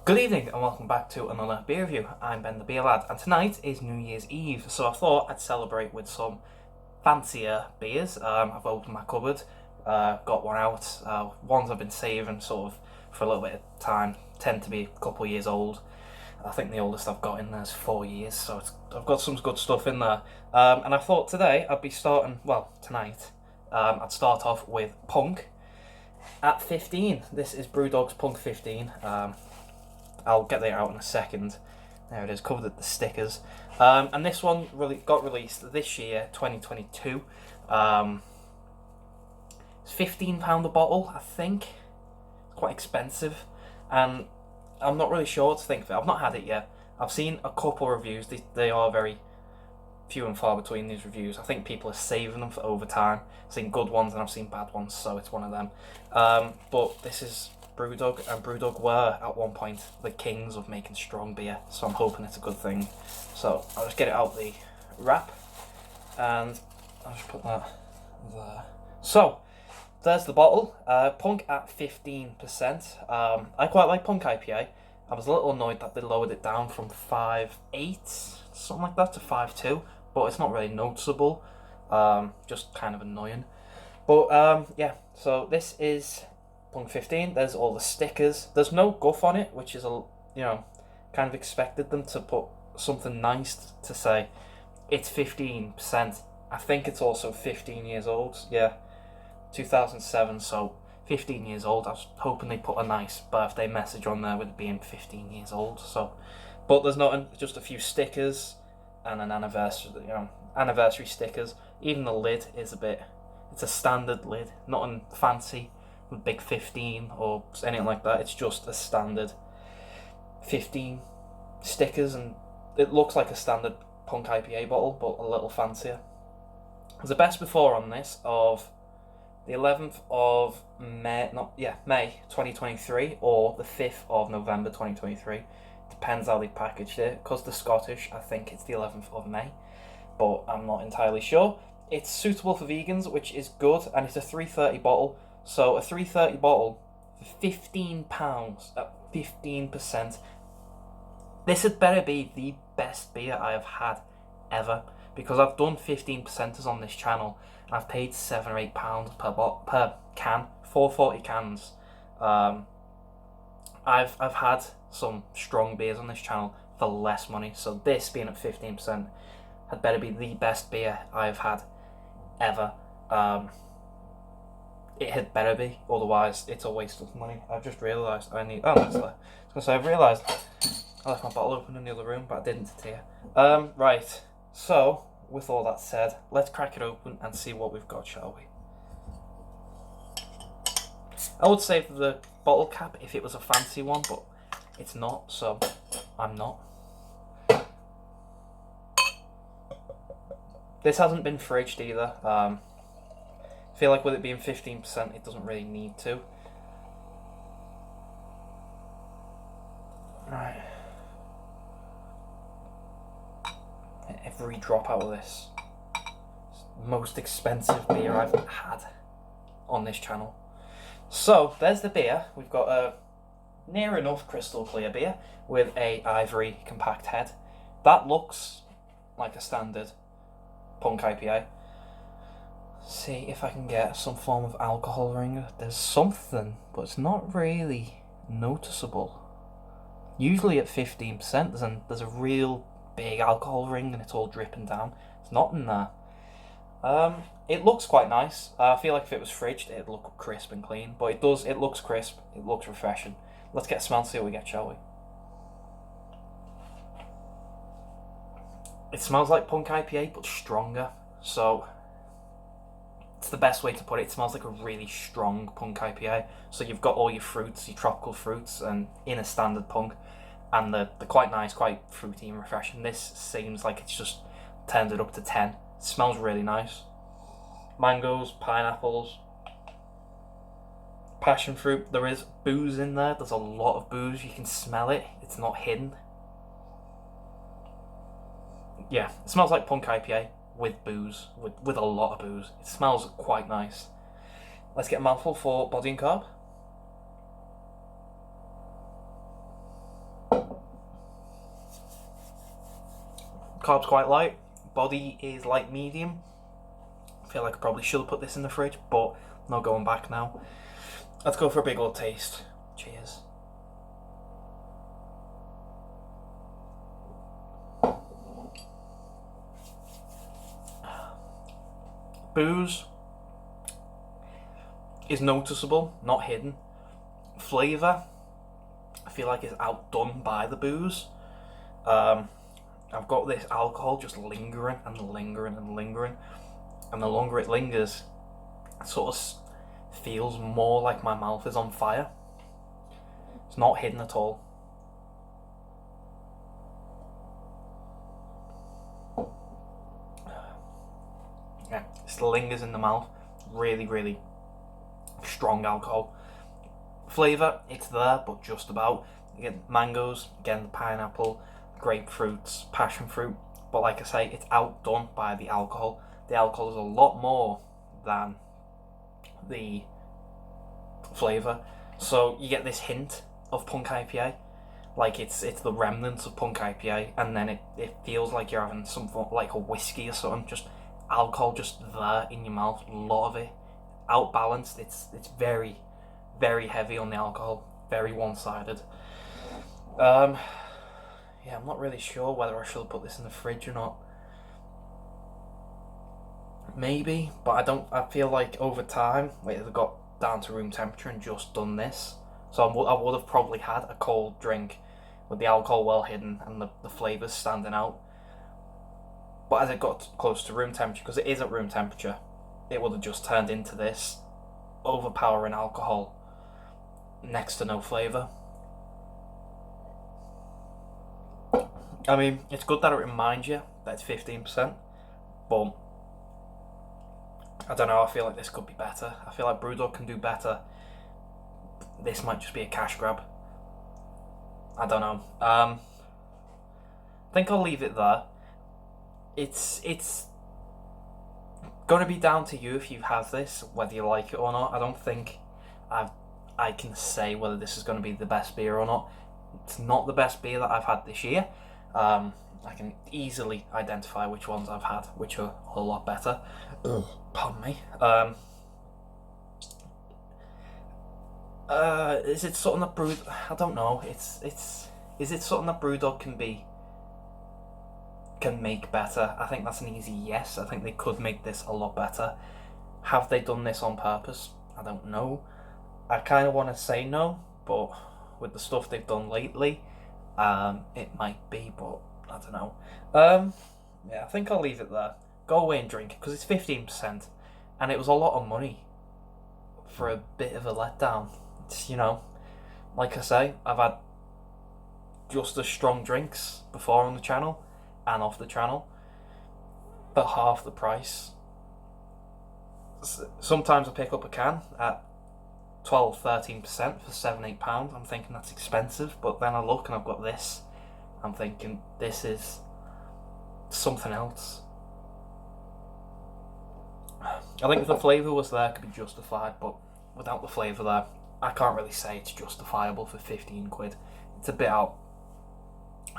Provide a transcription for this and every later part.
Good evening and welcome back to another beer review. I'm Ben the Beer Lad, and tonight is New Year's Eve, so I thought I'd celebrate with some fancier beers. I've opened my cupboard, got one out. Ones I've been saving sort of for a little bit of time, tend to be a couple of years old. I think the oldest I've got in there is 4 years, so I've got some good stuff in there. And I thought today I'd be starting, well, tonight, I'd start off with Punk at 15. This is Brewdog's Punk 15. I'll get that out in a second. There it is, covered with the stickers. And this one really got released this year, 2022. It's £15 a bottle, I think. It's quite expensive, and I'm not really sure what to think of it. I've not had it yet. I've seen a couple of reviews. They are very few and far between, these reviews. I think people are saving them for over time. I've seen good ones and I've seen bad ones, so it's one of them. But this is Brewdog, and Brewdog were at one point the kings of making strong beer, so I'm hoping it's a good thing. So I'll just get it out the wrap, and I'll just put that there. So there's the bottle. Punk at 15%. I quite like Punk IPA. I was a little annoyed that they lowered it down from 5.8, something like that, to 5.2, but it's not really noticeable. Just kind of annoying. But yeah, so this is Punk 15. There's all the stickers. There's no guff on it, which is kind of expected them to put something nice to say. It's 15%. I think it's also 15 years old. Yeah, 2007. So 15 years old. I was hoping they put a nice birthday message on there with it being 15 years old. So, but there's nothing. Just a few stickers and an anniversary stickers. Even the lid is it's a standard lid, nothing fancy with big 15 or anything like that. It's just a standard 15 stickers, and it looks like a standard Punk IPA bottle, but a little fancier. There's a best before on this of the 11th of May 2023, or the 5th of November 2023. Depends how they packaged it. Because they're Scottish, I think it's the 11th of May, but I'm not entirely sure. It's suitable for vegans, which is good, and it's a 330 bottle. So a 330 bottle for £15 at 15%. This had better be the best beer I have had ever, because I've done 15%ers on this channel and I've paid £7 or £8 per can, 440 cans. I've had some strong beers on this channel for less money, so this being at 15% had better be the best beer I've had ever. It had better be, otherwise it's a waste of money. I've just realised I've realised I left my bottle open in the other room, but I didn't here. Right, so with all that said, let's crack it open and see what we've got, shall we? I would save the bottle cap if it was a fancy one, but it's not, so I'm not. This hasn't been fridged either. I feel like with it being 15%, it doesn't really need to. Right. Every drop out of this. It's the most expensive beer I've had on this channel. So, there's the beer. We've got a near enough crystal clear beer with a ivory compact head. That looks like a standard Punk IPA. See if I can get some form of alcohol ring. There's something, but it's not really noticeable. Usually at 15%, there's a real big alcohol ring and it's all dripping down. It's not in there. It looks quite nice. I feel like if it was fridged, it'd look crisp and clean, but it does. It looks crisp. It looks refreshing. Let's get a smell and see what we get, shall we? It smells like Punk IPA, but stronger. So it's the best way to put it. It smells like a really strong Punk IPA. So you've got all your fruits, your tropical fruits, and in a standard Punk, and they're quite nice, quite fruity and refreshing. This seems like it's just turned it up to 10. It smells really nice. Mangoes, pineapples, passion fruit. There is booze in there. There's a lot of booze. You can smell it. It's not hidden. Yeah, it smells like Punk IPA with booze, with a lot of booze. It smells quite nice. Let's get a mouthful for body and carb. carbs quite light. Body is light medium. I feel like I probably should have put this in the fridge, but not going back now. Let's go for a big old taste. Cheers. Booze is noticeable, not hidden. Flavour, I feel like, is outdone by the booze. I've got this alcohol just lingering and lingering and lingering, and the longer it lingers, it sort of feels more like my mouth is on fire. It's not hidden at all. Yeah, it still lingers in the mouth. Really, really strong alcohol. Flavour, it's there, but just about. You get mangoes, again the pineapple, grapefruits, passion fruit. But like I say, it's outdone by the alcohol. The alcohol is a lot more than the flavour. So you get this hint of Punk IPA. Like it's the remnants of Punk IPA, and then it feels like you're having something like a whiskey or something. Just alcohol just there in your mouth, a lot of it. Outbalanced, it's very, very heavy on the alcohol, very one-sided. Yeah, I'm not really sure whether I should have put this in the fridge or not. Maybe, but I feel like over time, it have got down to room temperature and just done this. So I would have probably had a cold drink with the alcohol well hidden and the flavours standing out. But as it got close to room temperature, because it is at room temperature, it would have just turned into this overpowering alcohol, next to no flavour. I mean, it's good that it reminds you that it's 15%, but I don't know, I feel like this could be better. I feel like Brewdog can do better. This might just be a cash grab. I don't know. I think I'll leave it there. It's going to be down to you if you have this, whether you like it or not. I don't think I can say whether this is going to be the best beer or not. It's not the best beer that I've had this year. I can easily identify which ones I've had, which are a lot better. Pardon me. Is it something that I don't know. Is it something that Brewdog can make better? I think that's an easy yes. I think they could make this a lot better. Have they done this on purpose? I don't know. I kind of want to say no, but with the stuff they've done lately, it might be, but I don't know. Yeah, I think I'll leave it there. Go away and drink it, because it's 15%, and it was a lot of money for a bit of a letdown. It's, like I say, I've had just as strong drinks before on the channel and off the channel for half the price. Sometimes I pick up a can at 12-13% for £7-8. I'm thinking that's expensive, but then I look and I've got this. I'm thinking this is something else. I think if the flavour was there, it could be justified, but without the flavour there, I can't really say it's justifiable for 15 quid. It's a bit out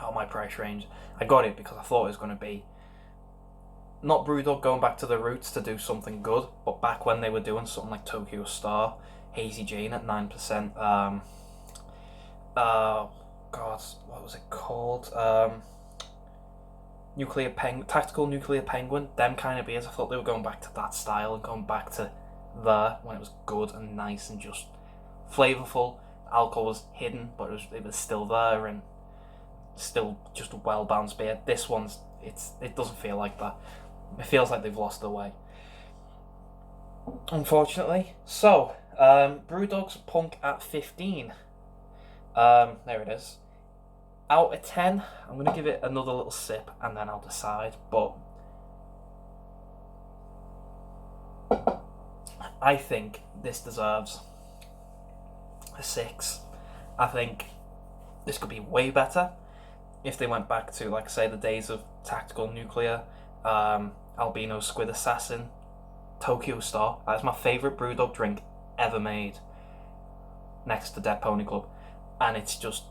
of my price range. I got it because I thought it was going to be not Brewdog going back to the roots to do something good, but back when they were doing something like Tokyo Star, Hazy Jane at 9%. God, what was it called? Tactical Nuclear Penguin. Them kind of beers. I thought they were going back to that style and going back to there when it was good and nice and just flavourful. Alcohol was hidden, but it was still there and still just a well balanced beer. This one's it doesn't feel like that. It feels like they've lost their way, unfortunately. So, Brewdog's Punk at 15. There it is. Out of 10, I'm going to give it another little sip and then I'll decide. But I think this deserves a 6. I think this could be way better if they went back to, like I say, the days of Tactical Nuclear, Albino Squid Assassin, Tokyo Star. That's my favourite Brewdog drink ever made, next to Dead Pony Club. And it's just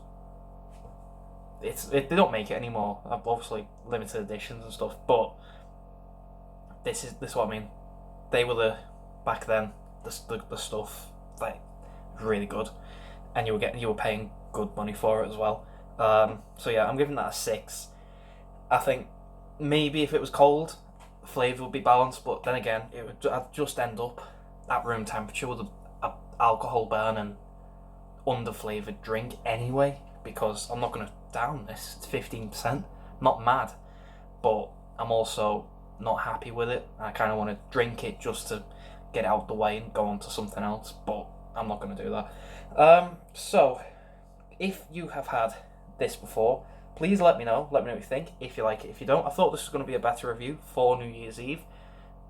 they don't make it anymore. Obviously, limited editions and stuff. But this is what I mean. They were back then. The stuff like really good, and you were paying good money for it as well. So yeah, I'm giving that a 6. I think maybe if it was cold, flavour would be balanced, but then again, I'd just end up at room temperature with a alcohol burn and under-flavoured drink anyway, because I'm not going to down this. It's 15%. Not mad, but I'm also not happy with it. I kind of want to drink it just to get out the way and go on to something else, but I'm not going to do that. So, if you have had this before, please let me know. Let me know what you think, if you like it. If you don't, I thought this was going to be a better review for New Year's Eve,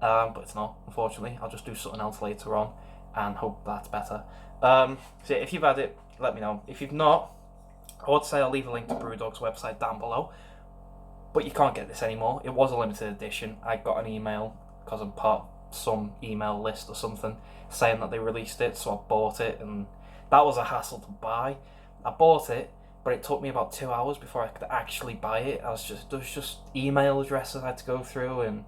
but it's not, unfortunately. I'll just do something else later on and hope that's better. So if you've had it, let me know. If you've not, I would say I'll leave a link to Brewdog's website down below, but you can't get this anymore. It was a limited edition. I got an email, because I'm part of some email list or something, saying that they released it, so I bought it, and that was a hassle to buy. I bought it, but it took me about 2 hours before I could actually buy it. There was just email addresses I had to go through, and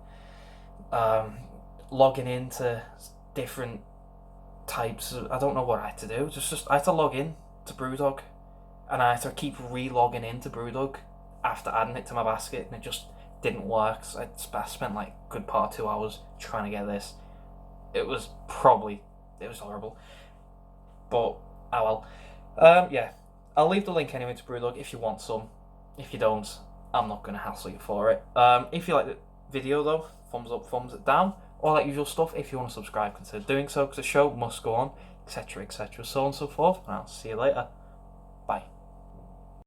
logging into different types of, I don't know what I had to do. Just I had to log in to Brewdog, and I had to keep re-logging into Brewdog after adding it to my basket, and it just didn't work. So I spent like a good part of 2 hours trying to get this. It was horrible. But, oh well. Yeah, I'll leave the link anyway to Brewdog if you want some. If you don't, I'm not going to hassle you for it. If you like the video though, thumbs up, thumbs down, all that usual stuff. If you want to subscribe, consider doing so, because the show must go on, etc., etc., so on and so forth. And I'll see you later.